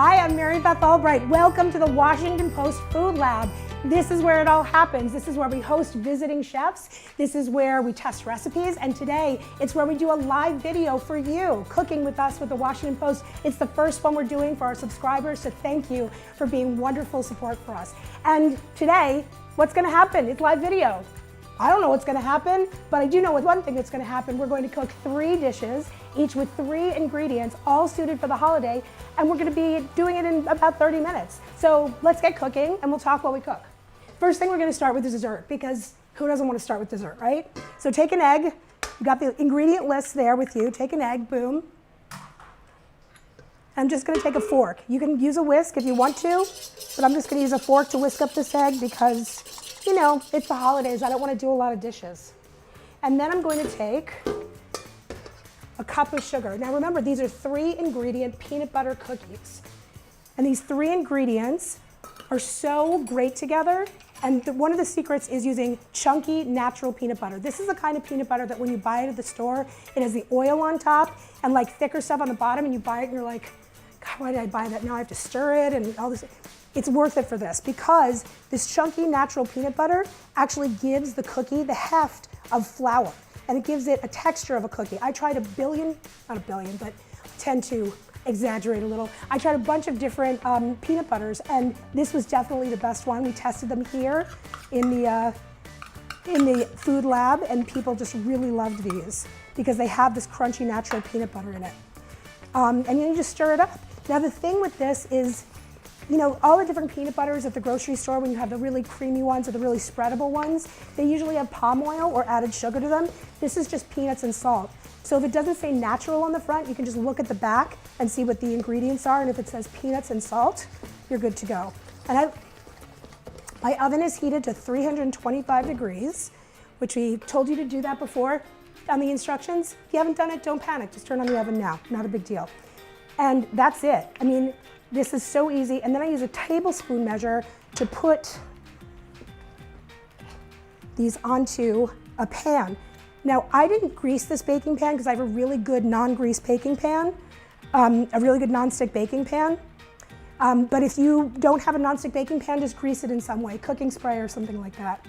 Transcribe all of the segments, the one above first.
Hi, I'm Beth Albright. Welcome to the Washington Post Food Lab. This is where it all happens. This is where we host visiting chefs. This is where we test recipes. And today, it's where we do a live video for you, cooking with us with the Washington Post. It's the first one we're doing for our subscribers, so thank you for being wonderful support for us. And today, what's gonna happen? It's live video. I don't know what's gonna happen, but I do know one thing that's gonna happen. We're going to cook 3 dishes, each with 3 ingredients, all suited for the holiday, and we're gonna be doing it in about 30 minutes. So let's get cooking and we'll talk while we cook. First thing we're gonna start with is dessert, because who doesn't wanna start with dessert, right? So take an egg, you got the ingredient list there with you, take an egg, boom. I'm just gonna take a fork. You can use a whisk if you want to, but I'm just gonna use a fork to whisk up this egg because, you know, it's the holidays, I don't wanna do a lot of dishes. And then I'm going to take a cup of sugar. Now remember, these are 3 ingredient peanut butter cookies. And these 3 ingredients are so great together. And one of the secrets is using chunky, natural peanut butter. This is the kind of peanut butter that when you buy it at the store, it has the oil on top and like thicker stuff on the bottom, and you buy it and you're like, God, why did I buy that? Now I have to stir it and all this. It's worth it for this because this chunky, natural peanut butter actually gives the cookie the heft of flour, and it gives it a texture of a cookie. I tried not a billion, but I tend to exaggerate a little. I tried a bunch of different peanut butters, and this was definitely the best one. We tested them here in the food lab, and people just really loved these because they have this crunchy natural peanut butter in it. And you just stir it up. Now the thing with this is, you know, all the different peanut butters at the grocery store, when you have the really creamy ones or the really spreadable ones, they usually have palm oil or added sugar to them. This is just peanuts and salt. So if it doesn't say natural on the front, you can just look at the back and see what the ingredients are, and if it says peanuts and salt, you're good to go. And my oven is heated to 325 degrees, which we told you to do that before on the instructions. If you haven't done it, don't panic, just turn on the oven now, not a big deal. And that's it. I mean, this is so easy. And then I use a tablespoon measure to put these onto a pan. Now, I didn't grease this baking pan because I have a really good non-grease baking pan, a really good non-stick baking pan. But if you don't have a non-stick baking pan, just grease it in some way, cooking spray or something like that.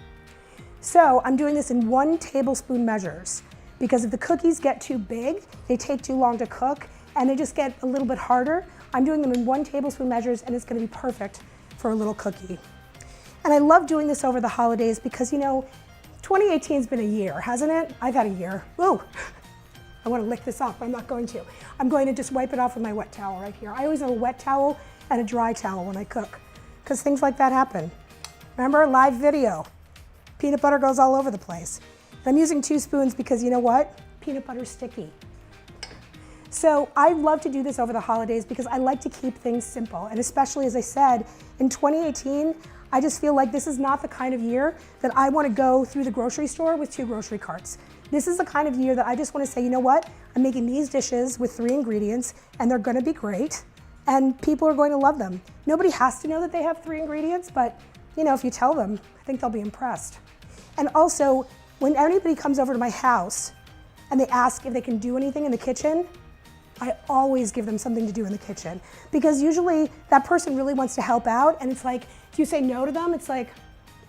So I'm doing this in 1 tablespoon measures because if the cookies get too big, they take too long to cook and they just get a little bit harder. I'm doing them in 1 tablespoon measures, and it's gonna be perfect for a little cookie. And I love doing this over the holidays because, you know, 2018's been a year, hasn't it? I've had a year. Ooh, I wanna lick this off, but I'm not going to. I'm going to just wipe it off with my wet towel right here. I always have a wet towel and a dry towel when I cook because things like that happen. Remember, live video. Peanut butter goes all over the place. And I'm using 2 spoons because you know what? Peanut butter's sticky. So I love to do this over the holidays because I like to keep things simple. And especially, as I said, in 2018, I just feel like this is not the kind of year that I want to go through the grocery store with 2 grocery carts. This is the kind of year that I just want to say, you know what? I'm making these dishes with 3 ingredients and they're going to be great and people are going to love them. Nobody has to know that they have 3 ingredients, but you know, if you tell them, I think they'll be impressed. And also, when anybody comes over to my house and they ask if they can do anything in the kitchen, I always give them something to do in the kitchen because usually that person really wants to help out, and it's like, if you say no to them, it's like,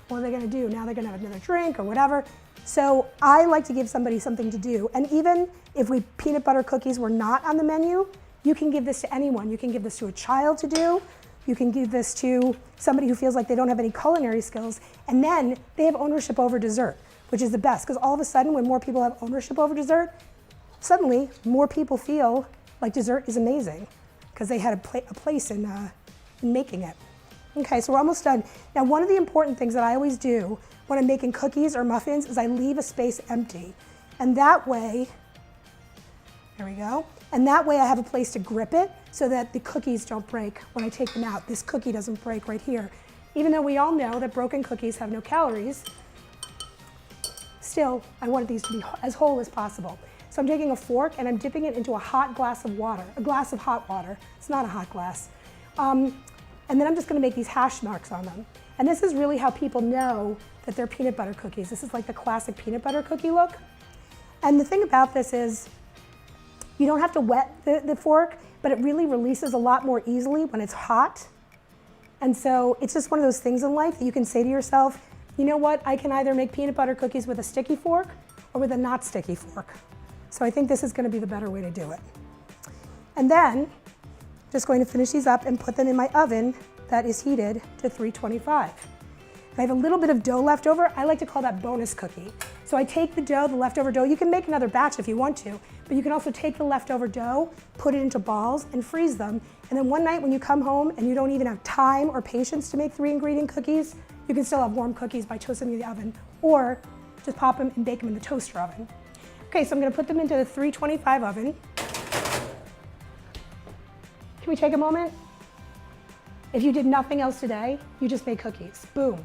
what are they gonna do? Now they're gonna have another drink or whatever. So I like to give somebody something to do. And even if peanut butter cookies were not on the menu, you can give this to anyone. You can give this to a child to do. You can give this to somebody who feels like they don't have any culinary skills, and then they have ownership over dessert, which is the best because all of a sudden when more people have ownership over dessert, suddenly more people feel like dessert is amazing because they had a place in making it. Okay, so we're almost done. Now, one of the important things that I always do when I'm making cookies or muffins is I leave a space empty. And that way, there we go. And that way I have a place to grip it so that the cookies don't break when I take them out. This cookie doesn't break right here. Even though we all know that broken cookies have no calories, still, I wanted these to be as whole as possible. So I'm taking a fork and I'm dipping it into a hot glass of water, a glass of hot water. It's not a hot glass. And then I'm just gonna make these hash marks on them. And this is really how people know that they're peanut butter cookies. This is like the classic peanut butter cookie look. And the thing about this is you don't have to wet the fork but it really releases a lot more easily when it's hot. And so it's just one of those things in life that you can say to yourself, you know what, I can either make peanut butter cookies with a sticky fork or with a not sticky fork. So I think this is going to be the better way to do it. And then, just going to finish these up and put them in my oven that is heated to 325. I have a little bit of dough left over. I like to call that bonus cookie. So I take the dough, the leftover dough. You can make another batch if you want to, but you can also take the leftover dough, put it into balls, and freeze them. And then one night when you come home and you don't even have time or patience to make 3-ingredient cookies, you can still have warm cookies by toasting them in the oven, or just pop them and bake them in the toaster oven. Okay, so I'm gonna put them into the 325 oven. Can we take a moment? If you did nothing else today, you just made cookies. Boom.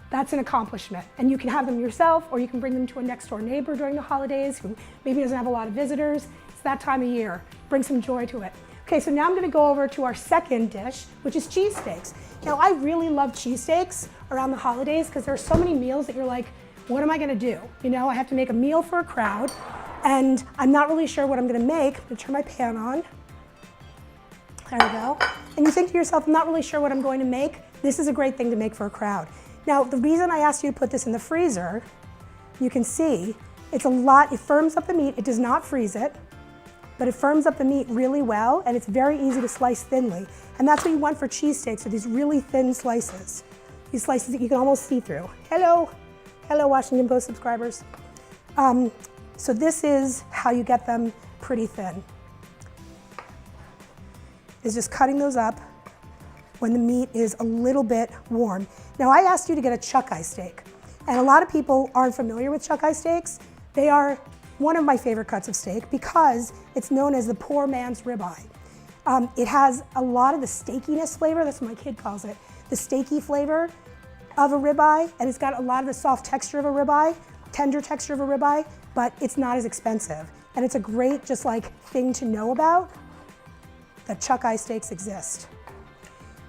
That's an accomplishment. And you can have them yourself, or you can bring them to a next door neighbor during the holidays who maybe doesn't have a lot of visitors. It's that time of year. Bring some joy to it. Okay, so now I'm gonna go over to our second dish, which is cheesesteaks. Now, I really love cheesesteaks around the holidays because there are so many meals that you're like, what am I gonna do? You know, I have to make a meal for a crowd, and I'm not really sure what I'm gonna make. I'm gonna turn my pan on. There we go. And you think to yourself, I'm not really sure what I'm going to make. This is a great thing to make for a crowd. Now, the reason I asked you to put this in the freezer, you can see, it firms up the meat. It does not freeze it, but it firms up the meat really well, and it's very easy to slice thinly. And that's what you want for cheesesteaks, are these really thin slices. These slices that you can almost see through. Hello Washington Post subscribers. So this is how you get them pretty thin. Is just cutting those up when the meat is a little bit warm. Now, I asked you to get a chuck-eye steak, and a lot of people aren't familiar with chuck-eye steaks. They are one of my favorite cuts of steak because it's known as the poor man's ribeye. It has a lot of the steakiness flavor, that's what my kid calls it, the steaky flavor of a ribeye, and it's got a lot of the soft texture of a ribeye, tender texture of a ribeye, but it's not as expensive. And it's a great just like thing to know about, that chuck-eye steaks exist.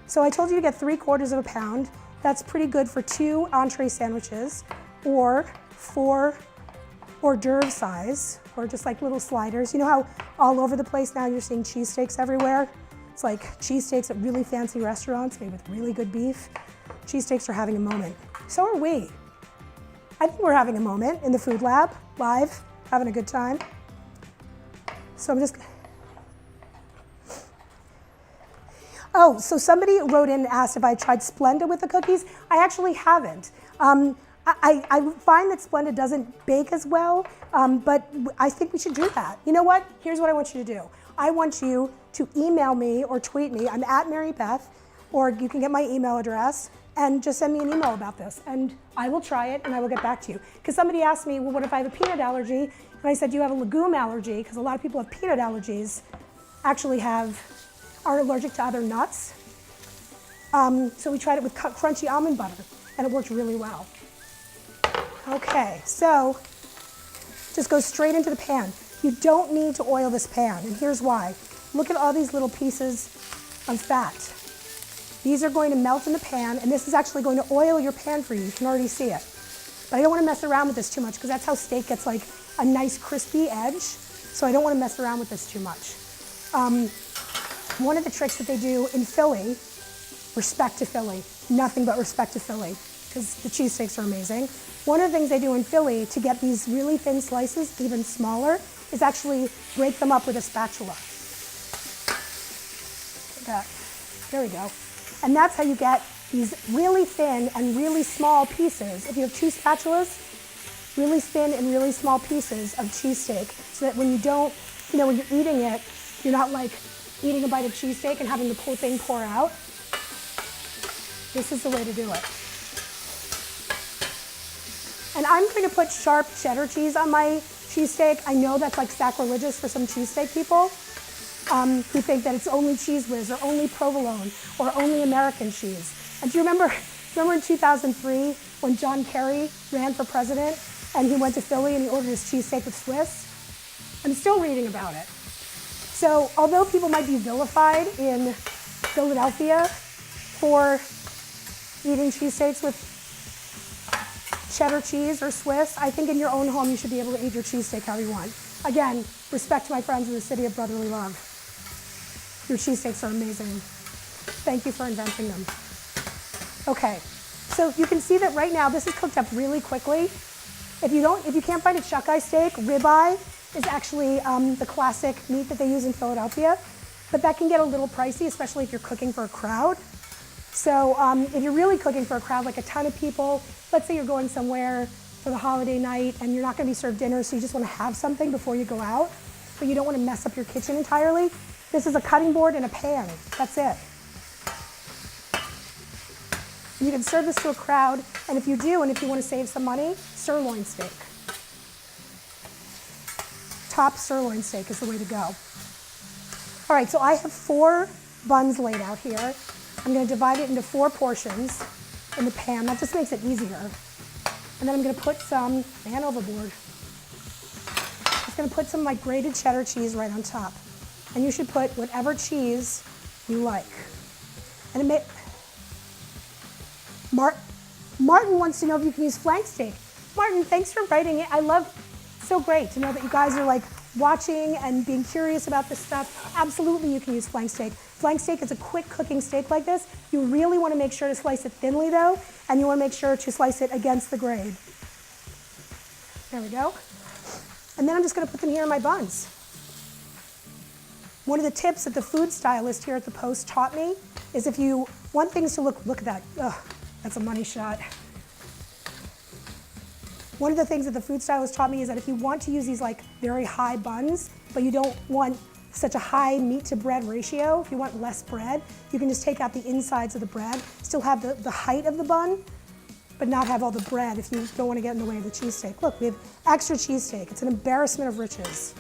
So I told you to get 3/4 pound. That's pretty good for 2 entree sandwiches or 4 hors d'oeuvre size, or just like little sliders. You know how all over the place now you're seeing cheesesteaks everywhere? It's like cheesesteaks at really fancy restaurants made with really good beef. Cheesesteaks are having a moment. So are we. I think we're having a moment in the Food Lab, live, having a good time. So I'm just, oh, so somebody wrote in and asked if I tried Splenda with the cookies. I actually haven't. I find that Splenda doesn't bake as well, but I think we should do that. You know what? Here's what I want you to do. I want you to email me or tweet me. I'm at Mary Beth, or you can get my email address and just send me an email about this. And I will try it and I will get back to you. Because somebody asked me, well, what if I have a peanut allergy? And I said, do you have a legume allergy? Because a lot of people with peanut allergies actually are allergic to other nuts. So we tried it with crunchy almond butter, and it worked really well. Okay, so just go straight into the pan. You don't need to oil this pan, and here's why. Look at all these little pieces of fat. These are going to melt in the pan, and this is actually going to oil your pan for you. You can already see it. But I don't want to mess around with this too much, because that's how steak gets like a nice crispy edge. So I don't want to mess around with this too much. One of the tricks that they do in Philly, respect to Philly, nothing but respect to Philly, because the cheesesteaks are amazing. One of the things they do in Philly to get these really thin slices even smaller is actually break them up with a spatula. There we go. And that's how you get these really thin and really small pieces. If you have 2 spatulas, really thin and really small pieces of cheesesteak, so that when you don't, when you're eating it, you're not like eating a bite of cheesesteak and having the whole thing pour out. This is the way to do it. And I'm going to put sharp cheddar cheese on my cheesesteak. I know that's like sacrilegious for some cheesesteak people who think that it's only Cheese Whiz or only provolone or only American cheese. And do you remember in 2003 when John Kerry ran for president and he went to Philly and he ordered his cheesesteak with Swiss? I'm still reading about it. So although people might be vilified in Philadelphia for eating cheesesteaks with cheddar cheese or Swiss, I think in your own home you should be able to eat your cheesesteak how you want. Again, respect to my friends in the city of brotherly love. Your cheesesteaks are amazing. Thank you for inventing them. Okay, so you can see that right now this is cooked up really quickly. If you can't find a chuck eye steak, ribeye is actually the classic meat that they use in Philadelphia, but that can get a little pricey, especially if you're cooking for a crowd. So if you're really cooking for a crowd, like a ton of people, let's say you're going somewhere for the holiday night and you're not going to be served dinner, so you just want to have something before you go out, but you don't want to mess up your kitchen entirely. This is a cutting board and a pan. That's it. You can serve this to a crowd, and if you do, and if you want to save some money, sirloin steak. Top sirloin steak is the way to go. All right, so I have 4 buns laid out here. I'm going to divide it into 4 portions in the pan. That just makes it easier. And then I'm going to put some, man overboard. I'm just going to put some like grated cheddar cheese right on top. And you should put whatever cheese you like. And Martin wants to know if you can use flank steak. Martin, thanks for writing it. So great to know that you guys are like watching and being curious about this stuff. Absolutely, you can use flank steak. Flank steak is a quick cooking steak like this. You really want to make sure to slice it thinly though, and you want to make sure to slice it against the grade. There we go. And then I'm just going to put them here in my buns. One of the tips that the food stylist here at the Post taught me is if you want things to look at that. Ugh, that's a money shot. One of the things that the food stylist taught me is that if you want to use these like very high buns, but you don't want such a high meat to bread ratio, if you want less bread, you can just take out the insides of the bread, still have the height of the bun, but not have all the bread if you don't want to get in the way of the cheesesteak. Look, we have extra cheesesteak. It's an embarrassment of riches.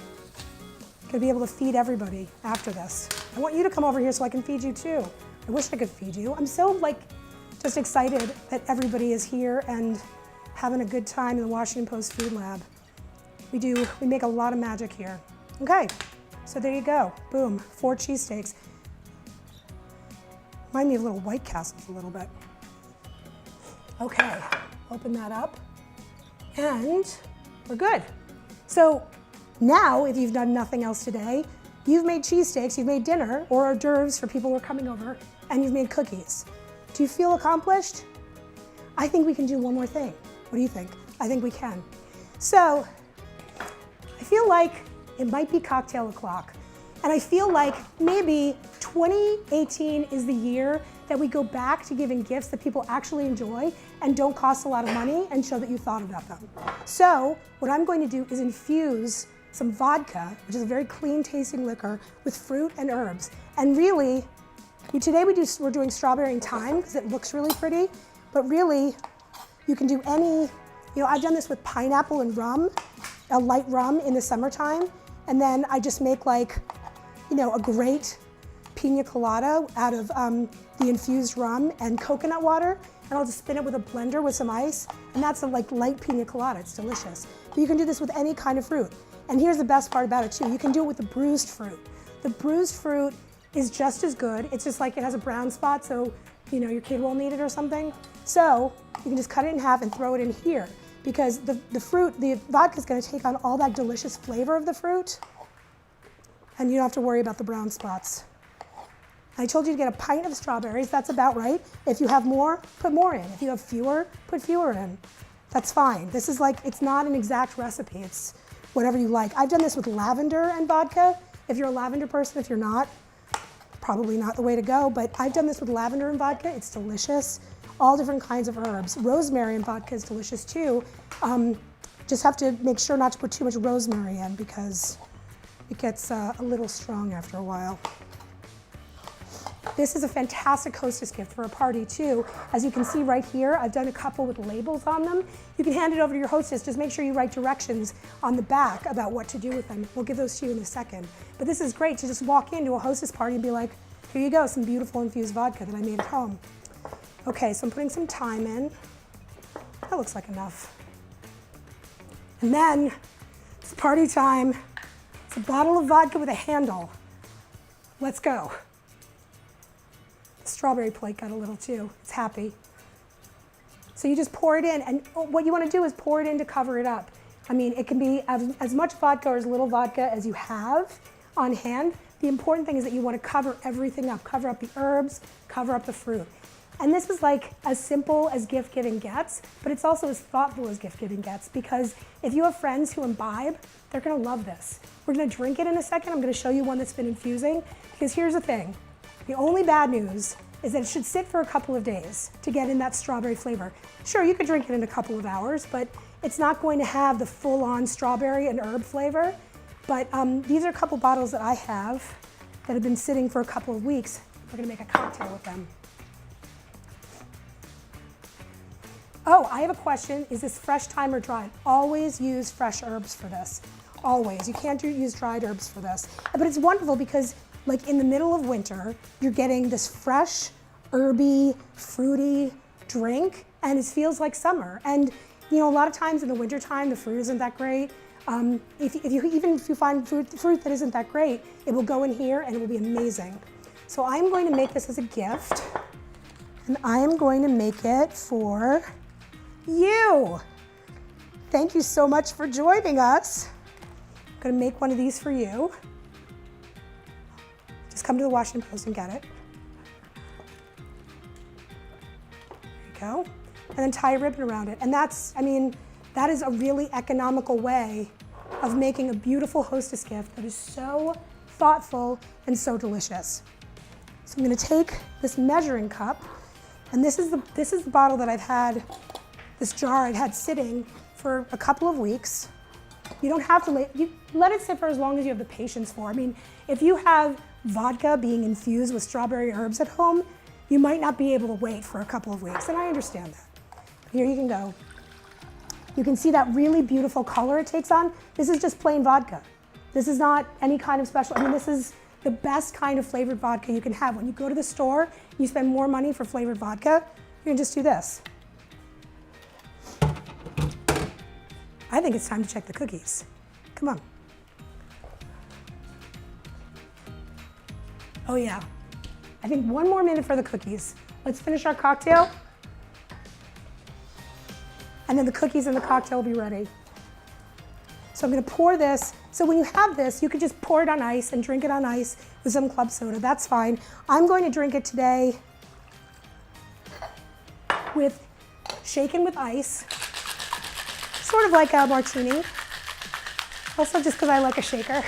Gonna be able to feed everybody after this. I want you to come over here so I can feed you too. I wish I could feed you. I'm so like just excited that everybody is here and having a good time in the Washington Post Food Lab. We make a lot of magic here. Okay, so there you go. Boom, 4 cheesesteaks. Remind me of little White Castles a little bit. Okay, open that up, and we're good. So now, if you've done nothing else today, you've made cheesesteaks, you've made dinner, or hors d'oeuvres for people who are coming over, and you've made cookies. Do you feel accomplished? I think we can do one more thing. What do you think? I think we can. So, I feel like it might be cocktail o'clock. And I feel like maybe 2018 is the year that we go back to giving gifts that people actually enjoy and don't cost a lot of money and show that you thought about them. So, what I'm going to do is infuse some vodka, which is a very clean tasting liquor, with fruit and herbs. And really, today we're doing strawberry and thyme because it looks really pretty, but really you can do any, I've done this with pineapple and rum, a light rum in the summertime, and then I just make like, a great pina colada out of the infused rum and coconut water, and I'll just spin it with a blender with some ice, and that's a like light pina colada. It's delicious. But you can do this with any kind of fruit. And here's the best part about it too. You can do it with the bruised fruit. The bruised fruit is just as good. It's just like it has a brown spot, so your kid won't need it or something. So you can just cut it in half and throw it in here because the vodka is going to take on all that delicious flavor of the fruit, and you don't have to worry about the brown spots. I told you to get a pint of strawberries. That's about right. If you have more, put more in. If you have fewer, put fewer in. That's fine. This is like, it's not an exact recipe. It's whatever you like. I've done this with lavender and vodka. If you're a lavender person, if you're not, probably not the way to go, but I've done this with lavender and vodka. It's delicious. All different kinds of herbs. Rosemary and vodka is delicious too. Just have to make sure not to put too much rosemary in because it gets a little strong after a while. This is a fantastic hostess gift for a party too. As you can see right here, I've done a couple with labels on them. You can hand it over to your hostess. Just make sure you write directions on the back about what to do with them. We'll give those to you in a second. But this is great to just walk into a hostess party and be like, here you go, some beautiful infused vodka that I made at home. Okay, so I'm putting some thyme in. That looks like enough. And then, it's party time. It's a bottle of vodka with a handle. Let's go. The strawberry plate got a little too. It's happy. So you just pour it in, and what you want to do is pour it in to cover it up. I mean, it can be as much vodka or as little vodka as you have on hand, the important thing is that you want to cover everything up, cover up the herbs, cover up the fruit. And this is like as simple as gift giving gets, but it's also as thoughtful as gift giving gets, because if you have friends who imbibe, they're gonna love this. We're gonna drink it in a second. I'm gonna show you one that's been infusing, because here's the thing. The only bad news is that it should sit for a couple of days to get in that strawberry flavor. Sure, you could drink it in a couple of hours, but it's not going to have the full-on strawberry and herb flavor. But these are a couple bottles that I have that have been sitting for a couple of weeks. We're gonna make a cocktail with them. Oh, I have a question. Is this fresh thyme or dried? Always use fresh herbs for this. Always. You can't use dried herbs for this. But it's wonderful because, like, in the middle of winter, you're getting this fresh, herby, fruity drink, and it feels like summer. And, you know, a lot of times in the wintertime, the fruit isn't that great. Even if you find fruit that isn't that great, it will go in here and it will be amazing. So I'm going to make this as a gift, and I am going to make it for you. Thank you so much for joining us. I'm gonna make one of these for you. Just come to the Washington Post and get it. There you go. And then tie a ribbon around it. And that's, I mean, that is a really economical way of making a beautiful hostess gift that is so thoughtful and so delicious. So I'm gonna take this measuring cup, and this is the bottle that I've had, this jar I've had sitting for a couple of weeks. You don't have to let it sit for as long as you have the patience for. I mean, if you have vodka being infused with strawberry herbs at home, you might not be able to wait for a couple of weeks, and I understand that. Here you can go. You can see that really beautiful color it takes on. This is just plain vodka. This is not any kind of special, I mean, this is the best kind of flavored vodka you can have. When you go to the store, you spend more money for flavored vodka, you can just do this. I think it's time to check the cookies. Come on. Oh yeah. I think one more minute for the cookies. Let's finish our cocktail. And then the cookies and the cocktail will be ready. So I'm gonna pour this. So when you have this, you could just pour it on ice and drink it on ice with some club soda. That's fine. I'm going to drink it today with shaken with ice. Sort of like a martini. Also just because I like a shaker.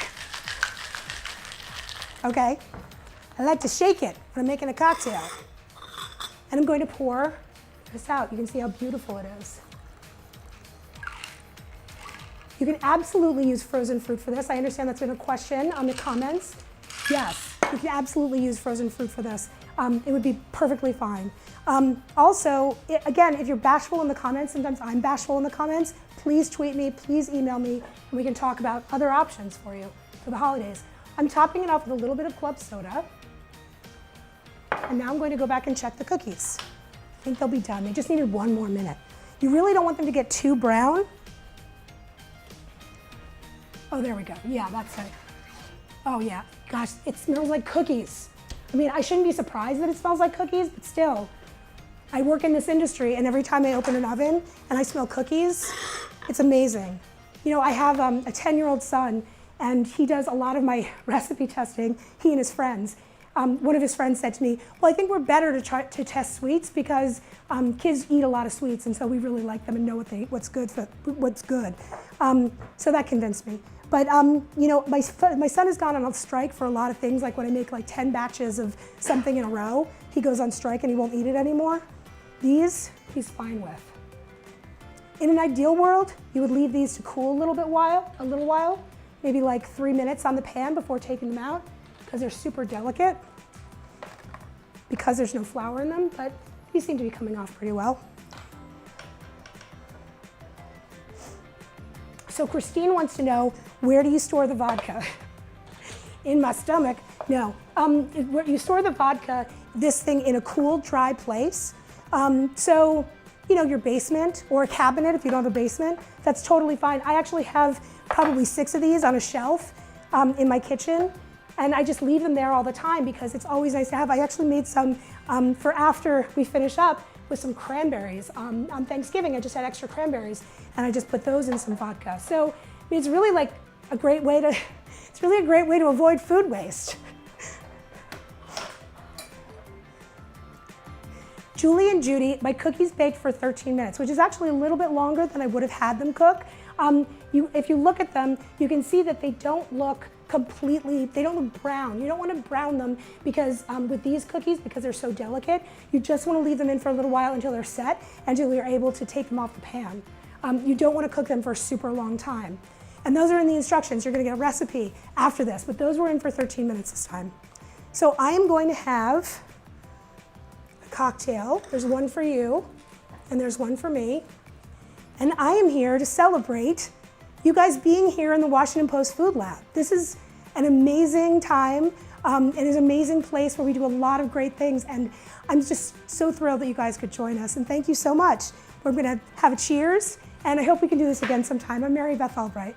Okay. I like to shake it when I'm making a cocktail. And I'm going to pour this out. You can see how beautiful it is. You can absolutely use frozen fruit for this. I understand that's been a question on the comments. Yes, you can absolutely use frozen fruit for this. It would be perfectly fine. Also, again, if you're bashful in the comments, sometimes I'm bashful in the comments, please tweet me, please email me, and we can talk about other options for you for the holidays. I'm topping it off with a little bit of club soda. And now I'm going to go back and check the cookies. I think they'll be done. They just needed one more minute. You really don't want them to get too brown. Oh, there we go. Yeah, that's it. Oh yeah, gosh, it smells like cookies. I mean, I shouldn't be surprised that it smells like cookies, but still, I work in this industry, and every time I open an oven and I smell cookies, it's amazing. You know, I have a 10-year-old son, and he does a lot of my recipe testing, he and his friends. One of his friends said to me, well, I think we're better to try to test sweets because kids eat a lot of sweets, and so we really like them and know what's good. So that convinced me. But you know, my son has gone on a strike for a lot of things, like when I make like 10 batches of something in a row, he goes on strike and he won't eat it anymore. These, he's fine with. In an ideal world, you would leave these to cool a little while, maybe like 3 minutes on the pan before taking them out, because they're super delicate, because there's no flour in them, but these seem to be coming off pretty well. So Christine wants to know, where do you store the vodka? In my stomach? No. Where you store the vodka, this thing in a cool, dry place. So, you know, your basement or a cabinet if you don't have a basement, that's totally fine. I actually have probably 6 of these on a shelf in my kitchen, and I just leave them there all the time because it's always nice to have. I actually made some for after we finish up with some cranberries. On Thanksgiving, I just had extra cranberries, and I just put those in some vodka. So I mean, it's really like a great way to, it's really a great way to avoid food waste. Julie and Judy, my cookies baked for 13 minutes, which is actually a little bit longer than I would have had them cook. If you look at them, you can see that they don't look they don't look brown. You don't want to brown them because with these cookies, because they're so delicate, you just want to leave them in for a little while until they're set, until you're able to take them off the pan. You don't want to cook them for a super long time. And those are in the instructions. You're going to get a recipe after this, but those were in for 13 minutes this time. So I am going to have a cocktail. There's one for you, and there's one for me. And I am here to celebrate you guys being here in the Washington Post Food Lab. This is an amazing time. It is an amazing place where we do a lot of great things, and I'm just so thrilled that you guys could join us, and thank you so much. We're gonna have a cheers, and I hope we can do this again sometime. I'm Beth Albright.